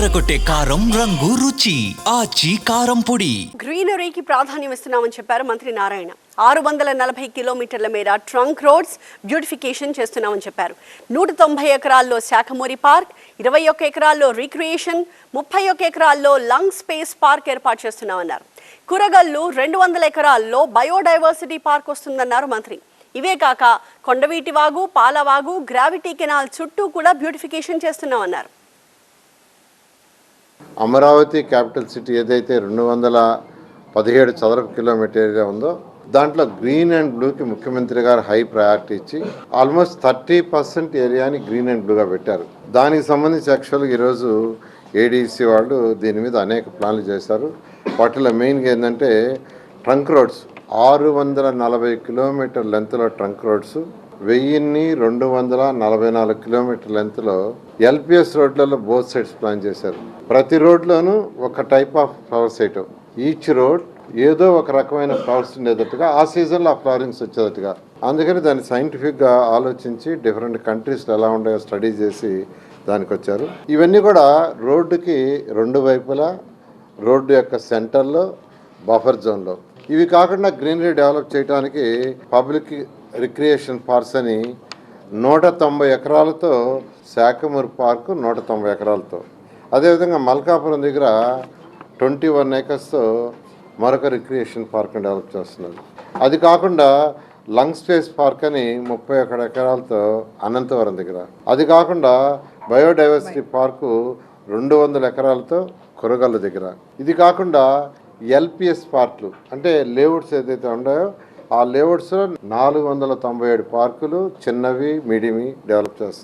అదరగొట్టే కారం రంగు రుచి ఆచి కారం పొడి. గ్రీనరీకి ప్రాధాన్యం ఇస్తున్నామని చెప్పారు మంత్రి నారాయణ. 640 కిలోమీటర్ల మేర ట్రంక్ రోడ్స్ బ్యూటిఫికేషన్ చేస్తున్నామని చెప్పారు. 190 ఎకరాల్లో శాఖమూరి పార్క్, 21 ఎకరాల్లో రిక్రియేషన్, 31 ఎకరాల్లో లంగ్ స్పేస్ పార్క్ ఏర్పాటు చేస్తున్నామన్నారు. కూరగల్లు 200 ఎకరాల్లో బయోడైవర్సిటీ పార్క్ వస్తుందన్నారు మంత్రి. ఇవే కాక కొండవీటి వాగు, పాలవాగు, గ్రావిటీ కెనాల్ చుట్టూ కూడా బ్యూటిఫికేషన్ చేస్తున్నామన్నారు. అమరావతి క్యాపిటల్ సిటీ ఏదైతే 217 చదరపు కిలోమీటర్ ఏరియా ఉందో దాంట్లో గ్రీన్ అండ్ బ్లూకి ముఖ్యమంత్రి గారు హై ప్రయారిటీ ఇచ్చి ఆల్మోస్ట్ 30% ఏరియాని గ్రీన్ అండ్ బ్లూగా పెట్టారు. దానికి సంబంధించి యాక్చువల్గా ఈరోజు ఏడీసీ వాళ్ళు దీని మీద అనేక ప్లాన్లు చేశారు. వాటిలో మెయిన్గా ఏంటంటే ట్రంక్ రోడ్స్ 640 కిలోమీటర్ లెంత్లో ట్రంక్ రోడ్స్, 1244 కిలోమీటర్ లెంత్లో ఎల్పిఎస్ రోడ్లలో బోత్ సైడ్స్ ప్లాన్ చేశారు. ప్రతి రోడ్లోనూ ఒక type of flower site, each road ఏదో ఒక రకమైన ఫ్లవర్స్ ఉండేటట్టుగా, ఆ సీజన్లో ఆ ఫ్లవరింగ్స్ వచ్చేటట్టుగా. అందుకని దాన్ని సైంటిఫిక్గా ఆలోచించి డిఫరెంట్ కంట్రీస్లో ఎలా ఉండేవో స్టడీ చేసి దానికి వచ్చారు. ఇవన్నీ కూడా రోడ్డుకి రెండు వైపులా రోడ్డు యొక్క సెంటర్లో బఫర్ జోన్లో. ఇవి కాకుండా గ్రీనరీ డెవలప్ చేయడానికి పబ్లిక్ రిక్రియేషన్ పార్క్స్ అని 190 ఎకరాలతో శాఖమూరి పార్కు 190 ఎకరాలతో, అదేవిధంగా మల్కాపురం దగ్గర 21 ఏకర్స్తో మరొక రిక్రియేషన్ పార్క్ని డెవలప్ చేస్తున్నారు. అది కాకుండా లంగ్ స్పేస్ పార్క్ అని 31 ఎకరాలతో అనంతవరం దగ్గర, అది కాకుండా బయోడైవర్సిటీ పార్కు 200 ఎకరాలతో కొరగల్లు దగ్గర, ఇది కాకుండా ఎల్పిఎస్ పార్కులు అంటే లేఅవుట్స్ ఏదైతే ఉన్నాయో ఆ లేఅవుట్స్లో 497 పార్కులు చిన్నవి మీడియంవి డెవలప్ చేస్తున్నారు.